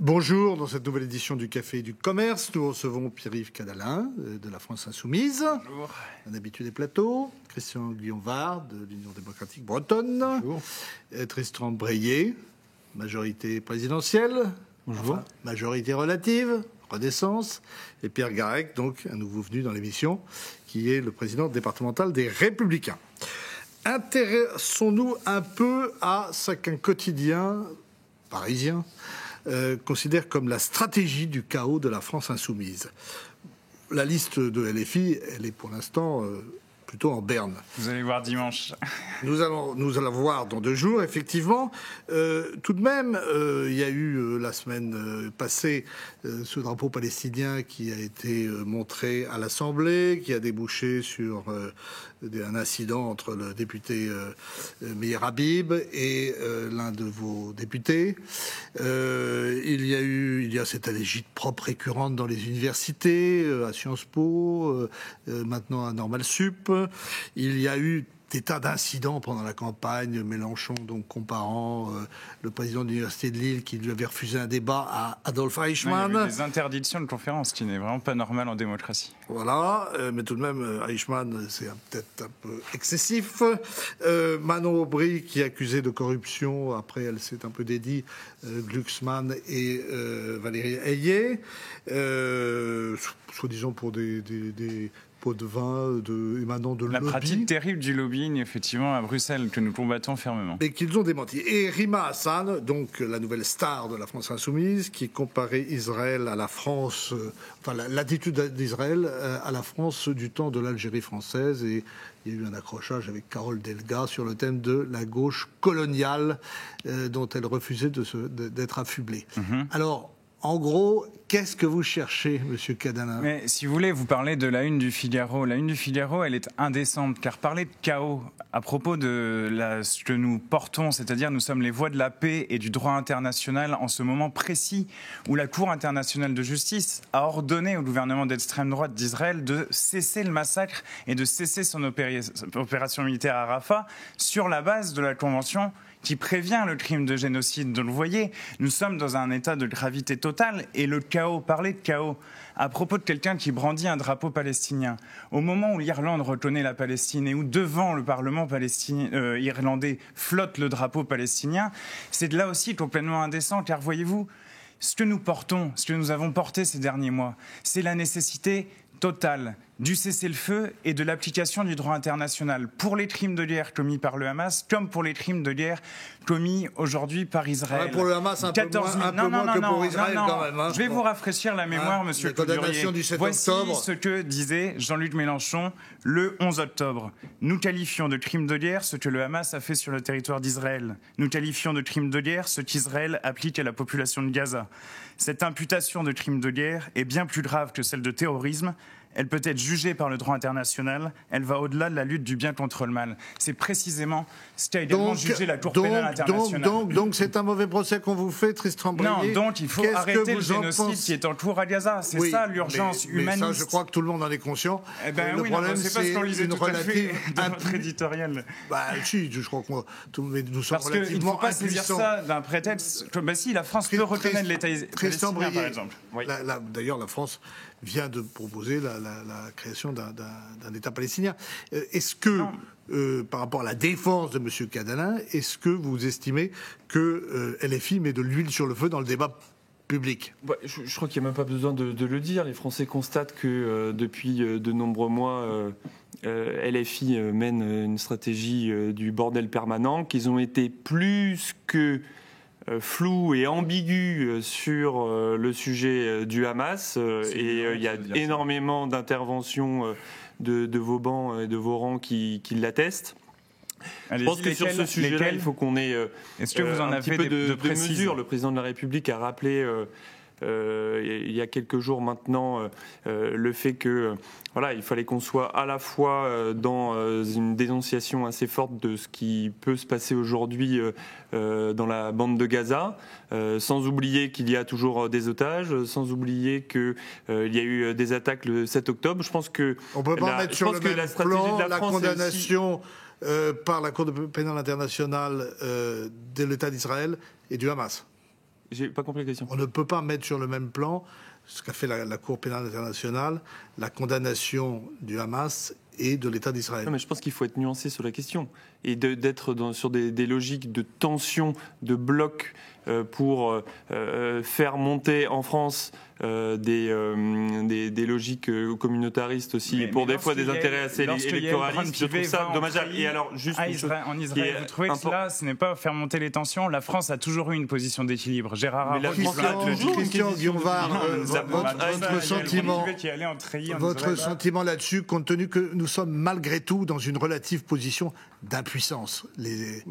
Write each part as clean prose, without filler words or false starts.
Bonjour, dans cette nouvelle édition du Café du Commerce, nous recevons Pierre-Yves Cadalin de la France Insoumise. Bonjour. Un habitué des plateaux. Christian Guyon-Var de l'Union démocratique bretonne. Bonjour. Tristan Breillet, majorité présidentielle. Bonjour. Enfin, majorité relative, Renaissance. Et Pierre Garec, donc un nouveau venu dans l'émission, qui est le président départemental des Républicains. Intéressons-nous un peu à ce qu'un quotidien parisien considère comme la stratégie du chaos de la France insoumise. La liste de LFI, elle est pour l'instant plutôt en berne. Vous allez voir dimanche. Nous allons voir dans 2 jours, effectivement. Tout de même, il y a eu la semaine passée ce drapeau palestinien qui a été montré à l'Assemblée, qui a débouché sur un incident entre le député Meir Habib et l'un de vos députés. Il y a cette allégie propre récurrente dans les universités, à Sciences Po, maintenant à Normal Sup. Il y a eu des tas d'incidents pendant la campagne, Mélenchon donc comparant le président de l'Université de Lille qui lui avait refusé un débat à Adolf Eichmann. Il y a eu des interdictions de conférences, ce qui n'est vraiment pas normal en démocratie. Voilà, mais tout de même, Eichmann, c'est peut-être un peu excessif. Manon Aubry, qui est accusée de corruption, après elle s'est un peu dédiée, Glucksmann et Valérie Ayé, soi-disant pour des pots de vin émanant de la lobby. pratique terrible du lobbying, effectivement, à Bruxelles, que nous combattons fermement. Et qu'ils ont démenti. Et Rima Hassan, donc la nouvelle star de la France insoumise, qui comparait Israël à la France, l'attitude d'Israël à la France du temps de l'Algérie française. Et il y a eu un accrochage avec Carole Delga sur le thème de la gauche coloniale dont elle refusait d'être affublée. Alors, en gros, qu'est-ce que vous cherchez, Monsieur Cadalin ? Mais si vous voulez, vous parlez de la une du Figaro. La une du Figaro, elle est indécente, car parler de chaos à propos de ce que nous portons, c'est-à-dire nous sommes les voix de la paix et du droit international en ce moment précis où la Cour internationale de justice a ordonné au gouvernement d'extrême droite d'Israël de cesser le massacre et de cesser son opération militaire à Rafah sur la base de la Convention qui prévient le crime de génocide. Donc vous voyez, nous sommes dans un état de gravité totale et le chaos, parler de chaos à propos de quelqu'un qui brandit un drapeau palestinien, au moment où l'Irlande reconnaît la Palestine et où devant le Parlement irlandais flotte le drapeau palestinien, c'est là aussi complètement indécent, car voyez-vous, ce que nous portons, ce que nous avons porté ces derniers mois, c'est la nécessité totale du cessez-le-feu et de l'application du droit international pour les crimes de guerre commis par le Hamas comme pour les crimes de guerre commis aujourd'hui par Israël. Ouais, pour le Hamas, un peu moins que pour Israël quand même. Hein. Je vais vous rafraîchir la mémoire, monsieur la condamnation du 7 Voici octobre. ce que disait Jean-Luc Mélenchon le 11 octobre. Nous qualifions de crime de guerre ce que le Hamas a fait sur le territoire d'Israël. Nous qualifions de crime de guerre ce qu'Israël applique à la population de Gaza. Cette imputation de crime de guerre est bien plus grave que celle de terrorisme. Elle peut être jugée par le droit international. Elle va au-delà de la lutte du bien contre le mal. C'est précisément ce qu'a également jugé la Cour pénale internationale. Donc c'est un mauvais procès qu'on vous fait, Tristan Breillet. Non, donc il faut arrêter le génocide qui est en cours à Gaza. C'est ça l'urgence humaniste. Mais ça, je crois que tout le monde en est conscient. Eh ben le problème, c'est pas ce qu'on lisait une tout à fait dans notre relative éditorial. Si, je crois que nous sommes parce qu'il ne faut pas saisir ça d'un prétexte. Si, la France peut reconnaître l'État palestinien, par exemple. Oui. D'ailleurs, la France vient de proposer la création d'un État palestinien. Est-ce que, par rapport à la défense de M. Cadalin, est-ce que vous estimez que LFI met de l'huile sur le feu dans le débat public ? Je crois qu'il n'y a même pas besoin de le dire. Les Français constatent que depuis de nombreux mois, LFI mène une stratégie du bordel permanent, qu'ils ont été plus que flou et ambigu sur le sujet du Hamas et il y a énormément d'interventions de vos bancs et de vos rangs qui l'attesent. Je pense que sur ce sujet-là, il faut qu'on ait un petit peu de mesure. Le président de la République a rappelé il y a quelques jours maintenant le fait que il fallait qu'on soit à la fois dans une dénonciation assez forte de ce qui peut se passer aujourd'hui dans la bande de Gaza, sans oublier qu'il y a toujours des otages, sans oublier qu'il y a eu des attaques le 7 octobre. Je pense que on peut pas mettre sur le même plan la condamnation par la Cour pénale internationale de l'État d'Israël et du Hamas. J'ai pas compris la question. On ne peut pas mettre sur le même plan ce qu'a fait la Cour pénale internationale, la condamnation du Hamas et de l'État d'Israël. Non, mais je pense qu'il faut être nuancé sur la question et d'être sur des logiques de tension, de bloc pour faire monter en France des logiques communautaristes aussi, mais des fois des intérêts assez électoralistes. Je trouve ça dommageable. Et alors, juste en Israël, vous trouvez que cela, ce n'est pas faire monter les tensions? La France a toujours eu une position d'équilibre. Gérard Aragon, Christian Guillaume-Var, votre sentiment là-dessus, compte tenu que nous sommes malgré tout dans une relative position d'impuissance, les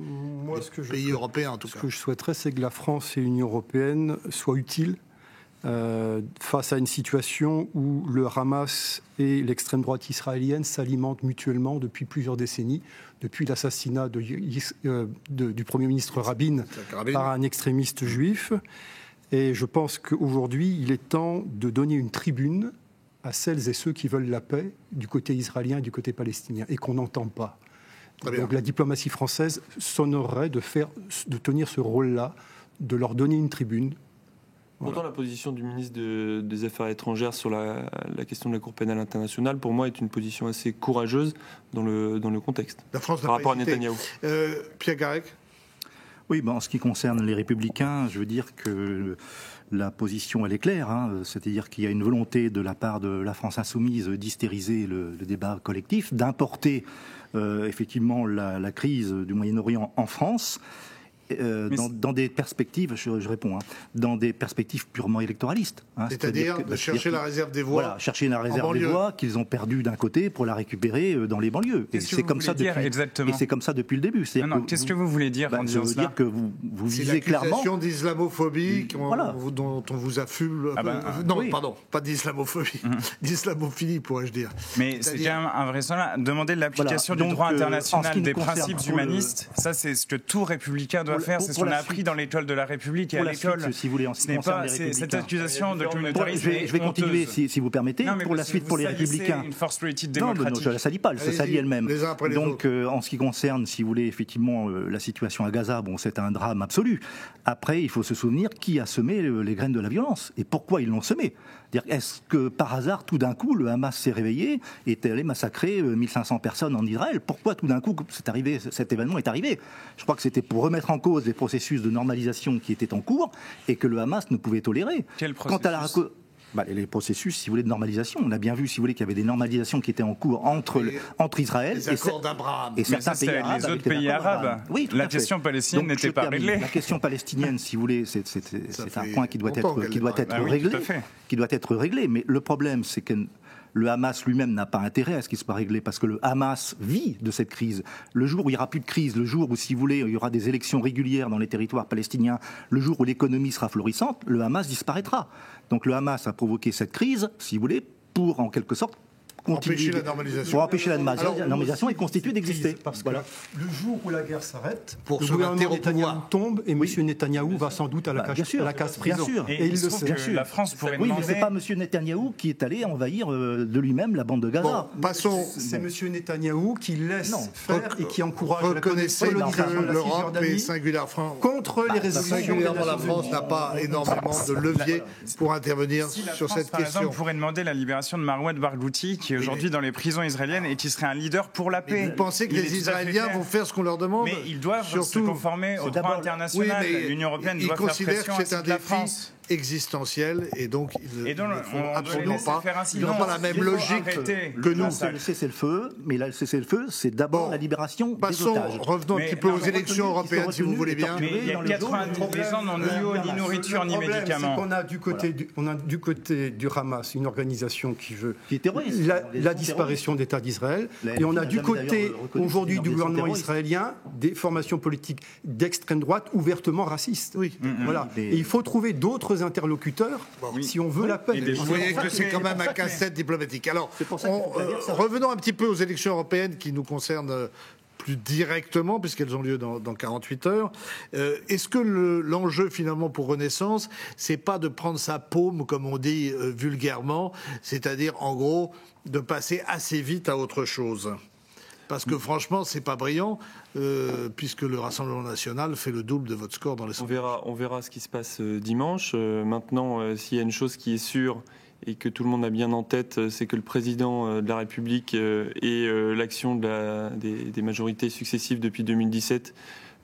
pays européens en tout cas. Ce que je souhaiterais, c'est que la France et l'Union européenne soient utiles face à une situation où le Hamas et l'extrême droite israélienne s'alimentent mutuellement depuis plusieurs décennies, depuis l'assassinat du Premier ministre Rabin par un extrémiste juif. Et je pense qu'aujourd'hui, il est temps de donner une tribune à celles et ceux qui veulent la paix du côté israélien et du côté palestinien, et qu'on n'entend pas. Donc la diplomatie française s'honorerait de tenir ce rôle-là, de leur donner une tribune. Pourtant, la position du ministre des Affaires étrangères sur la question de la Cour pénale internationale, pour moi, est une position assez courageuse dans le contexte. La France par rapport à Netanyahou. Pierre Garec. Oui, en ce qui concerne les Républicains, je veux dire que la position, elle est claire. C'est-à-dire qu'il y a une volonté de la part de la France insoumise d'hystériser le débat collectif, d'importer la crise du Moyen-Orient en France. Dans des perspectives, je réponds, dans des perspectives purement électoralistes. C'est-à-dire de chercher la réserve des voix. Voilà, chercher la réserve des voix qu'ils ont perdue d'un côté pour la récupérer dans les banlieues. Et c'est comme ça depuis le début. Qu'est-ce que vous voulez dire en disant cela? Je veux dire que vous visez clairement... l'accusation d'islamophobie dont on vous affuble... Pardon, pas d'islamophobie, d'islamophilie pourrais-je dire. Mais c'est quand même invraisemblable. Demander l'application du droit international des principes humanistes, ça c'est ce que tout républicain doit faire, c'est ce qu'on a appris dans l'école de la République et à l'école. Si vous voulez, ce n'est pas cette accusation de communautarisme. Je vais continuer, si vous permettez. Pour la suite, pour les Républicains. Une force politique démocratique. Non, je ne la salis pas, elle se salit elle-même. Donc, en ce qui concerne, si vous voulez, effectivement, la situation à Gaza, c'est un drame absolu. Après, il faut se souvenir qui a semé les graines de la violence et pourquoi ils l'ont semé. Est-ce que par hasard, tout d'un coup, le Hamas s'est réveillé et est allé massacrer 1500 personnes en Israël? Pourquoi tout d'un coup cet événement est arrivé? Je crois que c'était pour remettre en cause les processus de normalisation qui étaient en cours et que le Hamas ne pouvait tolérer. Quel processus? Les processus, si vous voulez, de normalisation. On a bien vu, si vous voulez, qu'il y avait des normalisations qui étaient en cours entre Israël les accords d'Abraham et certains pays arabes. Les autres pays arabes. Oui, la question palestinienne n'était pas réglée. La question palestinienne, si vous voulez, c'est un point qui doit être réglé. Mais le problème, c'est que le Hamas lui-même n'a pas intérêt à ce qu'il soit réglé, parce que le Hamas vit de cette crise. Le jour où il n'y aura plus de crise, le jour où, si vous voulez, il y aura des élections régulières dans les territoires palestiniens, le jour où l'économie sera florissante, le Hamas disparaîtra. Donc le Hamas a provoqué cette crise, si vous voulez, pour, en quelque sorte, empêcher la normalisation. Pour empêcher la normalisation et continuer d'exister. Parce que le jour où la guerre s'arrête, le gouvernement Netanyahou tombe et M. Netanyahou va sans doute à la case prison. Et il le sait. La France pourrait demander... Oui, mais ce n'est pas M. Netanyahou qui est allé envahir de lui-même la bande de Gaza. C'est M. Netanyahou qui laisse faire et qui encourage la colonisation de la Cisjordanie contre les résolutions. La France n'a pas énormément de levier pour intervenir sur cette question. Par exemple, pourrait demander la libération de Marouane Barghouti, qui est aujourd'hui dans les prisons israéliennes et qui serait un leader pour la paix. Vous pensez que les Israéliens vont faire ce qu'on leur demande? Mais ils doivent se conformer au droit international. L'Union européenne doit faire pression ainsi que la France. Existentiel et donc ils ne font absolument pas. Ils n'ont pas la même logique que nous. Le cessez-le-feu, mais là, le cessez-le-feu, c'est d'abord la libération des otages. Revenons un petit peu aux élections européennes, si vous voulez bien. Mais il y a 90 ans, n'ont ni eau, ni nourriture, ni médicaments. On a du côté du Hamas une organisation qui veut la disparition d'État d'Israël, et on a du côté aujourd'hui du gouvernement israélien des formations politiques d'extrême droite ouvertement racistes. Oui. Voilà. Et il faut trouver d'autres interlocuteurs si on veut la paix. Vous voyez que c'est quand même un casse-tête diplomatique. Alors, revenons un petit peu aux élections européennes qui nous concernent plus directement, puisqu'elles ont lieu dans 48 heures. Est-ce que l'enjeu, finalement, pour Renaissance, c'est pas de prendre sa paume, comme on dit vulgairement, c'est-à-dire, en gros, de passer assez vite à autre chose? Parce que franchement, c'est pas brillant, puisque le Rassemblement national fait le double de votre score dans les sondages. On verra ce qui se passe dimanche. Maintenant, s'il y a une chose qui est sûre et que tout le monde a bien en tête, c'est que le président de la République et l'action des majorités successives depuis 2017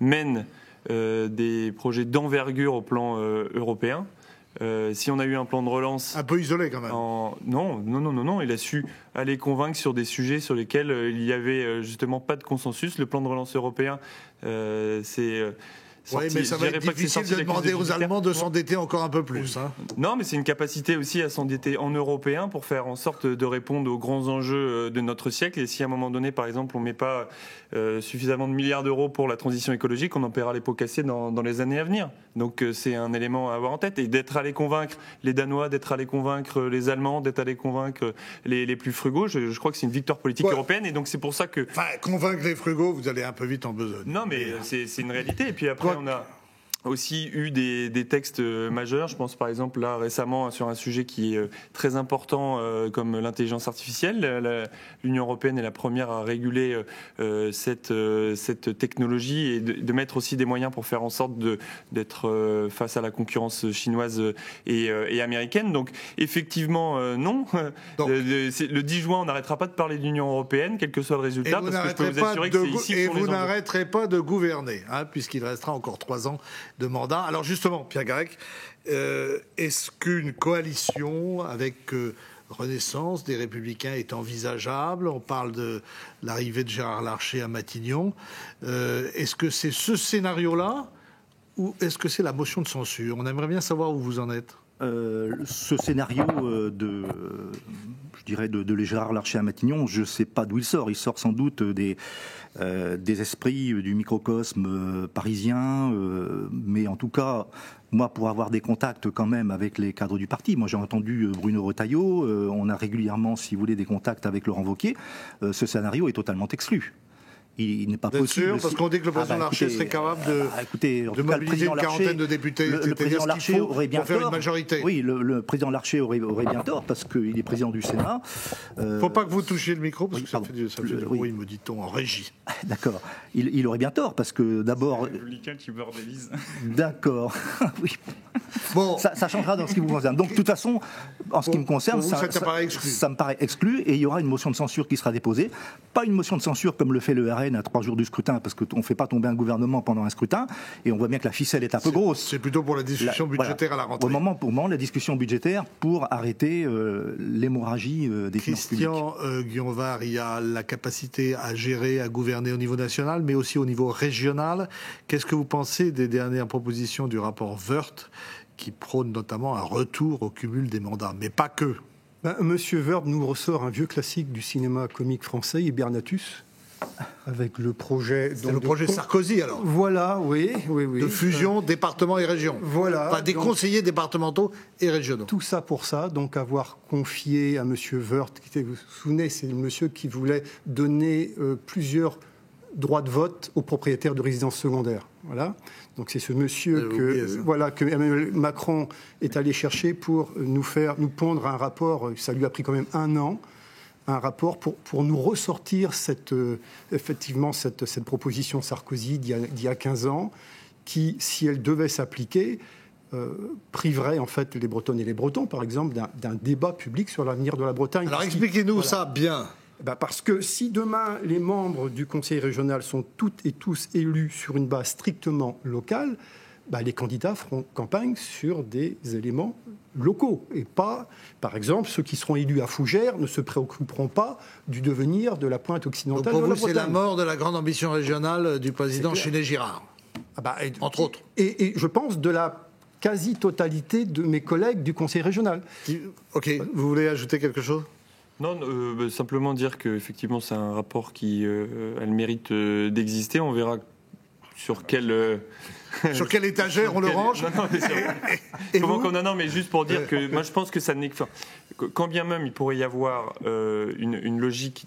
mènent des projets d'envergure au plan européen. Si on a eu un plan de relance... Un peu isolé quand même. Non, il a su aller convaincre sur des sujets sur lesquels il n'y avait justement pas de consensus. Le plan de relance européen, c'est... Oui, mais ça va être difficile de demander aux Allemands de s'endetter encore un peu plus. Hein. Non, mais c'est une capacité aussi à s'endetter en européen pour faire en sorte de répondre aux grands enjeux de notre siècle. Et si à un moment donné, par exemple, on ne met pas suffisamment de milliards d'euros pour la transition écologique, on en paiera les pots cassés dans les années à venir. Donc c'est un élément à avoir en tête. Et d'être allé convaincre les Danois, d'être allé convaincre les Allemands, d'être allé convaincre les plus frugaux, je crois que c'est une victoire politique européenne. Et donc c'est pour ça que... Enfin, convaincre les frugaux, vous allez un peu vite en besogne. Non, mais c'est une réalité. Et puis après, on a aussi eu des textes majeurs. Je pense par exemple là récemment sur un sujet qui est très important comme l'intelligence artificielle. L'Union européenne est la première à réguler cette technologie et de mettre aussi des moyens pour faire en sorte d'être face à la concurrence chinoise et américaine. Donc effectivement non. Donc, le 10 juin on n'arrêtera pas de parler de l'Union européenne quel que soit le résultat parce que je peux vous assurer que c'est ici que sont les enjeux. Et vous n'arrêterez pas de gouverner puisqu'il restera encore 3 ans de mandat. Alors justement, Pierre Garec, est-ce qu'une coalition avec Renaissance des Républicains est envisageable? On parle de l'arrivée de Gérard Larcher à Matignon. Est-ce que c'est ce scénario-là ou est-ce que c'est la motion de censure? On aimerait bien savoir où vous en êtes. Ce scénario de Gérard Larcher à Matignon, je ne sais pas d'où il sort. Il sort sans doute des esprits du microcosme parisien, mais en tout cas, moi, pour avoir des contacts quand même avec les cadres du parti, moi j'ai entendu Bruno Retailleau, on a régulièrement, si vous voulez, des contacts avec Laurent Wauquiez, ce scénario est totalement exclu. Il n'est pas possible. Sûr, parce qu'on dit que le président Larcher serait capable de mobiliser une quarantaine de députés. Le président Larcher aurait bien tort. Faire une majorité. Oui, le président Larcher aurait bien tort parce qu'il est président du Sénat. Il ne faut pas que vous touchiez le micro parce que ça fait du bruit, me dit-on, en régie. D'accord. Il aurait bien tort parce que d'abord. C'est qui bordélise. D'accord. Oui. Bon, ça changera dans ce qui vous concerne. Donc, de toute façon, en ce qui me concerne, ça me paraît exclu et il y aura une motion de censure qui sera déposée. Pas une motion de censure comme le fait le RN à 3 jours du scrutin, parce qu'on ne fait pas tomber un gouvernement pendant un scrutin, et on voit bien que la ficelle est un peu grosse. C'est plutôt pour la discussion budgétaire à la rentrée. Au moment, la discussion budgétaire pour arrêter l'hémorragie des finances publiques. Christian Guionvar, il y a la capacité à gérer, à gouverner au niveau national, mais aussi au niveau régional. Qu'est-ce que vous pensez des dernières propositions du rapport Woerth, qui prône notamment un retour au cumul des mandats, mais pas que? Monsieur Woerth nous ressort un vieux classique du cinéma comique français, Hibernatus, avec le projet... C'est le projet Sarkozy, alors. Voilà, oui. De fusion département et région. Voilà. Enfin, des conseillers départementaux et régionaux. Tout ça pour ça, donc avoir confié à monsieur Woerth, vous vous souvenez, c'est le monsieur qui voulait donner plusieurs droits de vote aux propriétaires de résidences secondaires. Voilà. Donc c'est ce monsieur que Emmanuel Macron est allé chercher pour nous pondre un rapport. Ça lui a pris quand même 1 an. Un rapport pour nous ressortir cette proposition Sarkozy d'il y a 15 ans, qui, si elle devait s'appliquer, priverait en fait les Bretonnes et les Bretons, par exemple, d'un débat public sur l'avenir de la Bretagne. Alors expliquez-nous ça bien. Parce que si demain les membres du Conseil régional sont toutes et tous élus sur une base strictement locale, les candidats feront campagne sur des éléments locaux et pas, par exemple, ceux qui seront élus à Fougères ne se préoccuperont pas du devenir de la pointe occidentale de la Bretagne. Pour vous, c'est la mort de la grande ambition régionale du président Chénet-Girard, entre autres. Et je pense de la quasi-totalité de mes collègues du Conseil régional. Ok, vous voulez ajouter quelque chose ? Non, simplement dire qu'effectivement c'est un rapport qui a le mérite d'exister. On verra sur quel... Sur quelle étagère on le range? Non, mais juste pour dire que moi je pense que ça n'est que... Quand bien même il pourrait y avoir une logique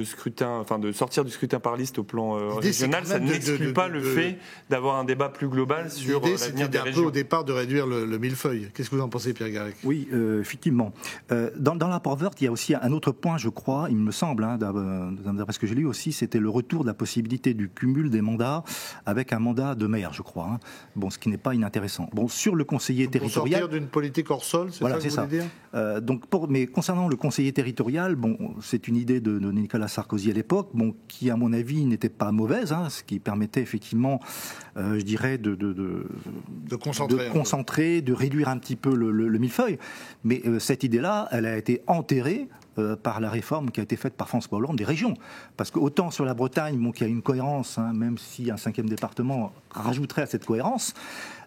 scrutin, enfin de sortir du scrutin par liste au plan régional, ça n'exclut pas le fait d'avoir un débat plus global sur l'avenir des régions. C'était un peu au départ de réduire le millefeuille. Qu'est-ce que vous en pensez, Pierre Garec? Oui, effectivement. Dans la rapport Woerth, il y a aussi un autre point, je crois, il me semble, d'après ce que j'ai lu aussi, c'était le retour de la possibilité du cumul des mandats avec un mandat de maire, je crois. Bon, ce qui n'est pas inintéressant. Bon, sur le conseiller territorial... Pour sortir d'une politique hors sol, c'est ça que vous voulez dire? Mais concernant le conseiller territorial, bon, c'est une idée de Nicolas Sarkozy à l'époque, bon, qui à mon avis n'était pas mauvaise, ce qui permettait effectivement, je dirais, de concentrer, de réduire un petit peu le millefeuille. Mais cette idée-là, elle a été enterrée par la réforme qui a été faite par François Hollande des régions. Parce que autant sur la Bretagne, bon, qu'il y a une cohérence, même si un 5e département rajouterait à cette cohérence,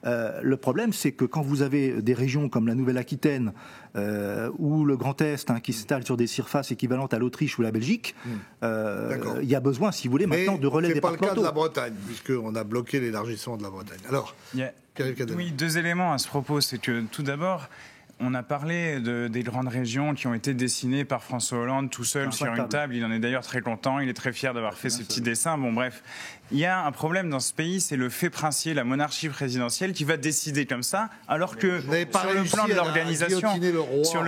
le problème, c'est que quand vous avez des régions comme la Nouvelle-Aquitaine ou le Grand Est qui s'installent sur des surfaces équivalentes à l'Autriche ou la Belgique, il y a besoin, si vous voulez, maintenant de relais départementaux. C'est pas le cas de la Bretagne, puisqu'on a bloqué l'élargissement de la Bretagne. Alors, oui, 2 éléments à ce propos. C'est que tout d'abord, on a parlé des grandes régions qui ont été dessinées par François Hollande tout seul sur une table. Il en est d'ailleurs très content. Il est très fier d'avoir fait ce petit dessin. Bon, bref. Il y a un problème dans ce pays, c'est le fait princier, la monarchie présidentielle qui va décider comme ça, alors que sur le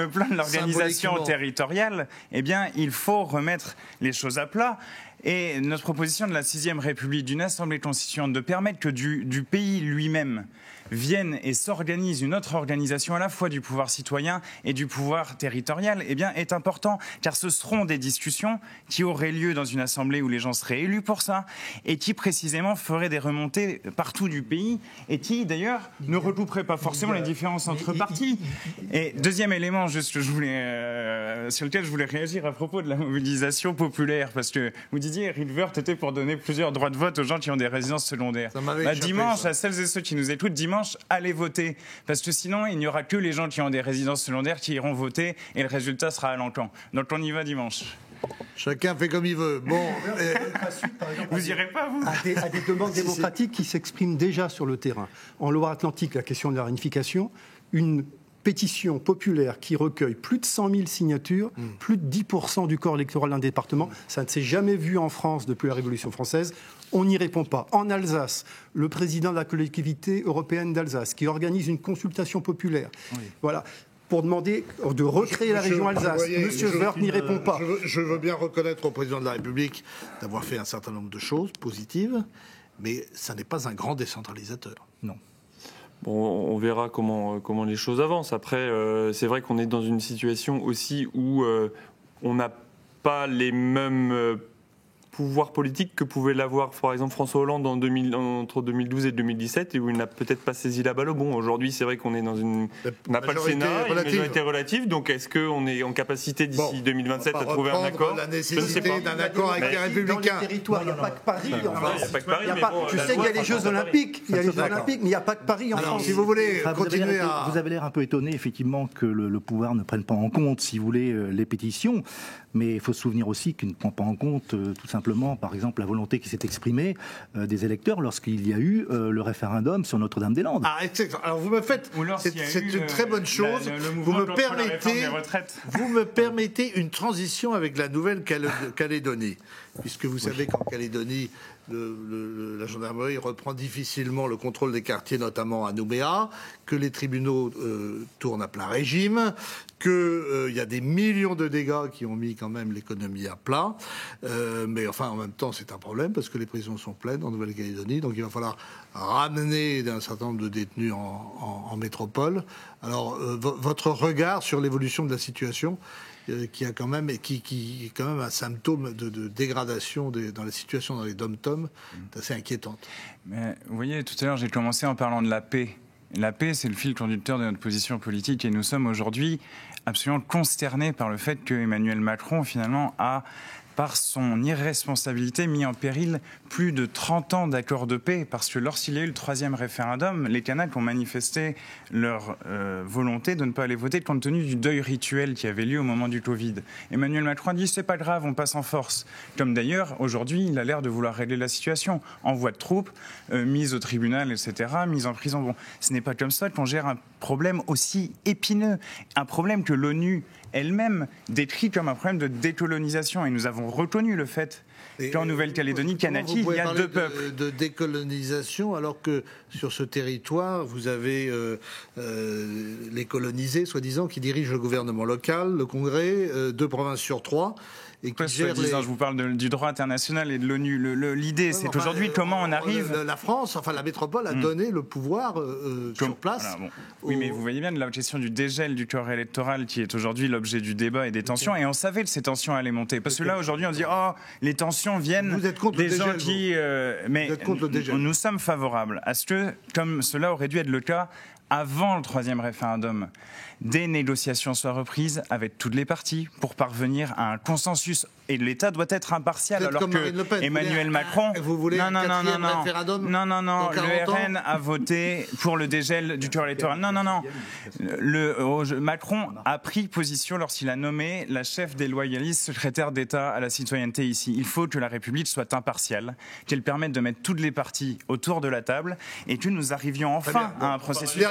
plan de l'organisation territoriale, eh bien, il faut remettre les choses à plat. Et notre proposition de la 6e République, d'une assemblée constituante, de permettre que du pays lui-même vienne et s'organise une autre organisation à la fois du pouvoir citoyen et du pouvoir territorial, eh bien, est important, car ce seront des discussions qui auraient lieu dans une assemblée où les gens seraient élus pour ça, et qui précisément feraient des remontées partout du pays, et qui d'ailleurs ne recouperaient pas forcément les différences entre partis. Et deuxième élément, juste que sur lequel je voulais réagir à propos de la mobilisation populaire, parce que vous disiez, Eric Woerth était pour donner plusieurs droits de vote aux gens qui ont des résidences secondaires. Dimanche, à celles et ceux qui nous écoutent, dimanche, allez voter, parce que sinon il n'y aura que les gens qui ont des résidences secondaires qui iront voter et le résultat sera à l'encan. Donc on y va dimanche. Chacun fait comme il veut. Bon, vous irez pas, vous? À des demandes démocratiques qui s'expriment déjà sur le terrain. En Loire-Atlantique, la question de la réunification, une pétition populaire qui recueille plus de 100 000 signatures, plus de 10% du corps électoral d'un département. Ça ne s'est jamais vu en France depuis la Révolution française. On n'y répond pas. En Alsace, le président de la collectivité européenne d'Alsace, qui organise une consultation populaire, voilà, pour demander de recréer la région Alsace. Monsieur Woerth n'y répond pas. Je veux bien reconnaître au président de la République d'avoir fait un certain nombre de choses positives, mais ça n'est pas un grand décentralisateur. Non. Bon, on verra comment les choses avancent. Après, c'est vrai qu'on est dans une situation aussi où on n'a pas les mêmes pouvoir politique que pouvait l'avoir, par exemple, François Hollande entre 2012 et 2017, et où il n'a peut-être pas saisi la balle au bon. Aujourd'hui, c'est vrai qu'on est dans on n'a pas le Sénat, une majorité relative, donc est-ce qu'on est en capacité d'ici 2027 à trouver un accord? La nécessité d'un accord avec les Républicains. Dans les territoires, il n'y a pas que Paris en France. Je sais qu'il y a les Jeux Olympiques, mais il n'y a pas que Paris en France. Si vous voulez continuer à... Vous avez l'air un peu étonné, effectivement, que le pouvoir ne prenne pas en compte, si vous voulez, les pétitions. Mais il faut se souvenir aussi qu'il ne prend pas en compte tout simplement, par exemple, la volonté qui s'est exprimée des électeurs lorsqu'il y a eu le référendum sur Notre-Dame-des-Landes. Ah, exactement. Alors vous me faites, c'est une très bonne chose. Vous me permettez une transition avec la Nouvelle-Calédonie, puisque vous savez qu'en Calédonie, la gendarmerie reprend difficilement le contrôle des quartiers, notamment à Nouméa, que les tribunaux tournent à plein régime, qu'il y a des millions de dégâts qui ont mis quand même l'économie à plat. Mais enfin, en même temps, c'est un problème parce que les prisons sont pleines en Nouvelle-Calédonie. Donc il va falloir ramener un certain nombre de détenus en métropole. Alors, votre regard sur l'évolution de la situation qui est quand même un symptôme de dégradation dans la situation dans les dom-toms, c'est assez inquiétante. Mais vous voyez, tout à l'heure, j'ai commencé en parlant de la paix. La paix, c'est le fil conducteur de notre position politique, et nous sommes aujourd'hui absolument consternés par le fait que Emmanuel Macron, finalement, a, par son irresponsabilité, mis en péril plus de 30 ans d'accords de paix, parce que lorsqu'il y a eu le 3e référendum, les Kanaks ont manifesté leur volonté de ne pas aller voter compte tenu du deuil rituel qui avait lieu au moment du Covid. Emmanuel Macron a dit « c'est pas grave, on passe en force ». Comme d'ailleurs, aujourd'hui, il a l'air de vouloir régler la situation. Envoi de troupes, mise au tribunal, etc., mise en prison. Bon, ce n'est pas comme ça qu'on gère problème aussi épineux, un problème que l'ONU elle-même décrit comme un problème de décolonisation. Et nous avons reconnu le fait qu'en Nouvelle-Calédonie, Kanaki, il y a 2 peuples. De décolonisation, alors que sur ce territoire, vous avez les colonisés, soi-disant, qui dirigent le gouvernement local, le Congrès, 2 provinces sur 3. Et qui gère je vous parle du droit international et de l'ONU. L'idée, c'est aujourd'hui comment on arrive... La France, enfin la métropole, a donné le pouvoir sur place. Voilà, bon. Oui, mais vous voyez bien la question du dégel du corps électoral qui est aujourd'hui l'objet du débat et des tensions. Et on savait que ces tensions allaient monter. Parce que là, aujourd'hui, on dit « Oh, les tensions viennent des gens qui... mais nous sommes favorables à ce que, comme cela aurait dû être le cas avant le 3e référendum, des négociations soient reprises avec toutes les parties pour parvenir à un consensus. Et l'État doit être impartial, alors que Emmanuel Macron... Vous voulez un 4e référendum? Non, le RN a voté pour le dégel du corps électoral. Non. Macron a pris position lorsqu'il a nommé la chef des loyalistes secrétaire d'État à la citoyenneté ici. Il faut que la République soit impartiale, qu'elle permette de mettre toutes les parties autour de la table et que nous arrivions enfin à un processus...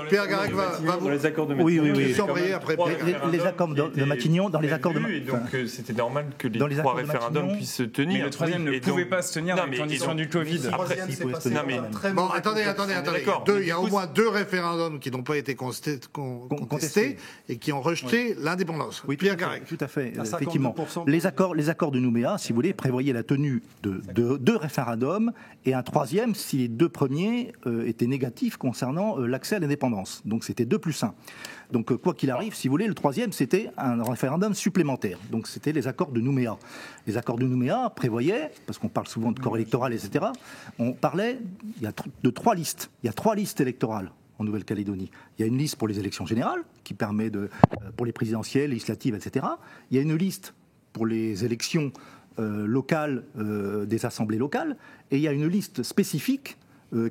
Pierre Garec va vous... Dans les accords de oui. Les accords de Matignon, dans les accords de Matignon. Donc c'était normal que les 3 référendums puissent se tenir. Mais le 3e ne pouvait pas se tenir dans les conditions du Covid. Bon, attendez. Il y a au moins 2 référendums qui n'ont pas été contestés et qui ont rejeté l'indépendance. Oui, Pierre Garec. Tout à fait, effectivement. Les accords de Nouméa, si vous voulez, prévoyaient la tenue de 2 référendums et un 3e si les 2 premiers étaient négatifs concernant l'accès à l'indépendance. Donc c'était 2+1. Donc quoi qu'il arrive, si vous voulez, le 3e, c'était un référendum supplémentaire. Donc c'était les accords de Nouméa. Les accords de Nouméa prévoyaient, parce qu'on parle souvent de corps électoral, etc., on parlait de 3 listes. Il y a 3 listes électorales en Nouvelle-Calédonie. Il y a une liste pour les élections générales, qui permet pour les présidentielles, législatives, etc. Il y a une liste pour les élections locales, des assemblées locales, et il y a une liste spécifique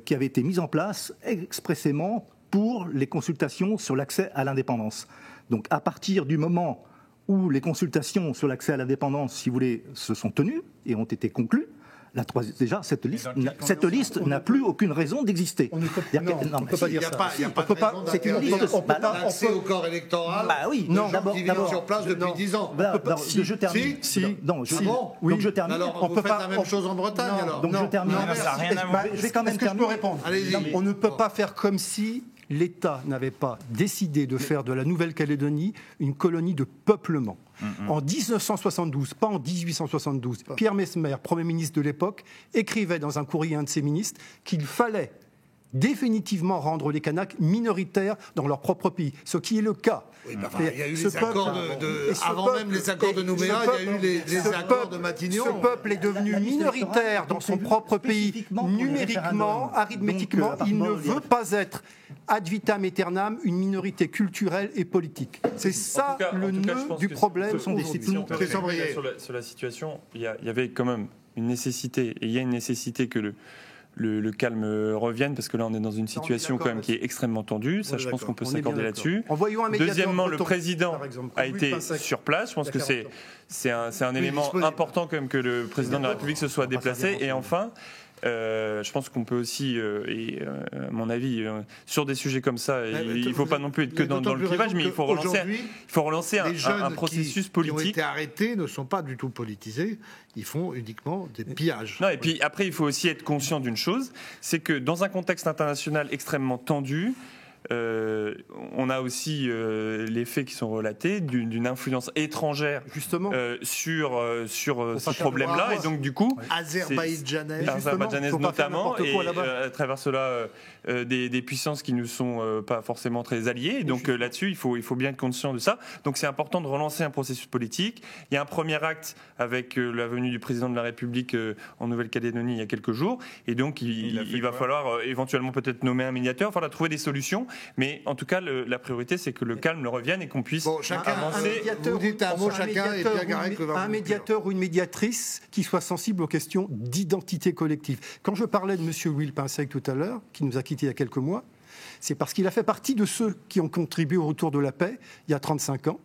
qui avait été mise en place expressément pour les consultations sur l'accès à l'indépendance. Donc à partir du moment où les consultations sur l'accès à l'indépendance, si vous voulez, se sont tenues et ont été conclues, déjà, cette liste n'a plus aucune raison d'exister. On ne peut pas dire ça. Il n'y a pas de raison d'interdire l'accès au corps électoral. Bah oui, d'abord, qui vivent sur place depuis 10 ans. Je termine. Donc je termine. Alors vous faites la même chose en Bretagne alors. Donc je termine. Ça n'a rien à voir. Je vais quand même répondre. On ne peut pas faire comme si l'État n'avait pas décidé de faire de la Nouvelle-Calédonie une colonie de peuplement. En 1972, pas en 1872, Pierre Messmer, Premier ministre de l'époque, écrivait dans un courrier à un de ses ministres qu'il fallait définitivement rendre les Kanaks minoritaires dans leur propre pays, ce qui est le cas. Oui, il y a eu les accords avant même les accords de Nouméa, il y a eu les accords de Matignon. Ce peuple est devenu minoritaire dans son propre pays, numériquement, arithmétiquement. Il ne veut pas être ad vitam aeternam une minorité culturelle et politique. C'est ça le nœud du problème. Sur la situation, il y avait quand même une nécessité, et il y a une nécessité que le calme revienne, parce que là on est dans une situation quand même qui est extrêmement tendue, ça je pense qu'on peut s'accorder là-dessus. Deuxièmement, le président a été sur place, je pense que c'est un élément important quand même que le président de la République se soit déplacé. Et enfin, je pense qu'on peut aussi, à mon avis, sur des sujets comme ça, il ne faut pas non plus être que dans le clivage, mais il faut relancer un processus politique. Les jeunes qui ont été arrêtés ne sont pas du tout politisés, ils font uniquement des pillages. Non, et puis après, il faut aussi être conscient d'une chose, c'est que dans un contexte international extrêmement tendu, on a aussi les faits qui sont relatés d'une influence étrangère justement sur ce problème-là, et donc du coup azerbaïdjanaise notamment, et à travers cela des puissances qui ne sont pas forcément très alliées, et donc là-dessus il faut bien être conscient de ça. Donc c'est important de relancer un processus politique. Il y a un premier acte avec la venue du président de la République en Nouvelle-Calédonie il y a quelques jours, et donc il va falloir éventuellement peut-être nommer un médiateur, il va falloir trouver des solutions. Mais en tout cas, la priorité, c'est que le calme revienne et qu'on puisse avancer. Un médiateur ou une médiatrice qui soit sensible aux questions d'identité collective. Quand je parlais de M. Will Pinsec tout à l'heure, qui nous a quittés il y a quelques mois, c'est parce qu'il a fait partie de ceux qui ont contribué au retour de la paix il y a 35 ans.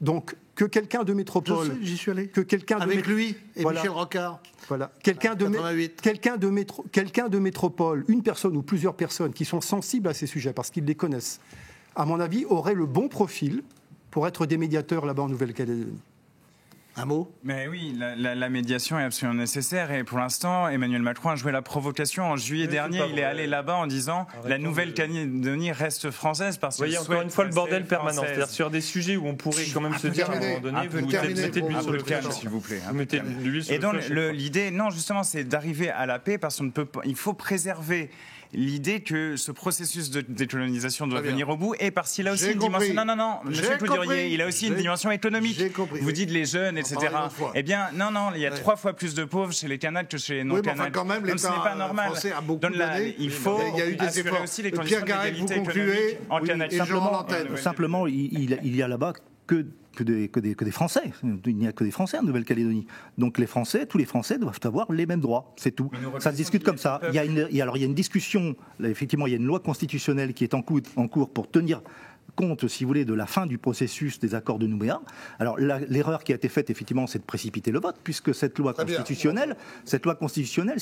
Donc, que quelqu'un de métropole, j'y suis allé. que quelqu'un avec lui et voilà. Michel Rocard. Voilà, quelqu'un de métropole, une personne ou plusieurs personnes qui sont sensibles à ces sujets parce qu'ils les connaissent, à mon avis, auraient le bon profil pour être des médiateurs là-bas en Nouvelle-Calédonie. Un mot ? Mais oui, la médiation est absolument nécessaire et pour l'instant, Emmanuel Macron a joué la provocation. En juillet dernier, il est allé là-bas en disant la Nouvelle-Calédonie reste française parce que. Vous voyez, encore une fois, le bordel permanent. C'est-à-dire sur des sujets où on pourrait quand même se dire à un moment donné, vous mettez de l'huile sur le feu, s'il vous plaît. Vous mettez de l'huile sur et le donc, feu. l'idée, non, justement, c'est d'arriver à la paix parce qu'on ne peut pas. Il faut préserver l'idée que ce processus de décolonisation doit venir au bout et parce qu'il a aussi une dimension. Non, monsieur Coudurier, il a aussi une dimension économique. Vous dites les jeunes, etc. Eh bien, non, il y a 3 fois plus de pauvres chez les Kanaks que chez les non-Kanaks. Enfin, quand même, ce n'est pas normal. A beaucoup donné. Il faut assurer aussi les conditions d'égalité économique en Kanaks. Simplement, il y a là-bas que des Français. Il n'y a que des Français en Nouvelle-Calédonie. Donc tous les Français doivent avoir les mêmes droits. C'est tout. Ça se discute comme ça. Il y a une discussion. Là, effectivement, il y a une loi constitutionnelle qui est en cours pour tenir compte, si vous voulez, de la fin du processus des accords de Nouméa. Alors l'erreur qui a été faite, effectivement, c'est de précipiter le vote, puisque cette loi constitutionnelle, si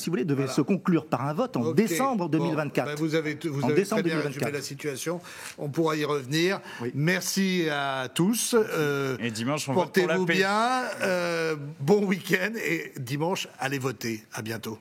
vous voulez, devait se conclure par un vote en décembre 2024. Vous avez très bien résumé la situation. On pourra y revenir. Oui. Merci à tous. Et dimanche, on vote pour la paix. Portez-vous bien. Bon week-end et dimanche, allez voter. À bientôt.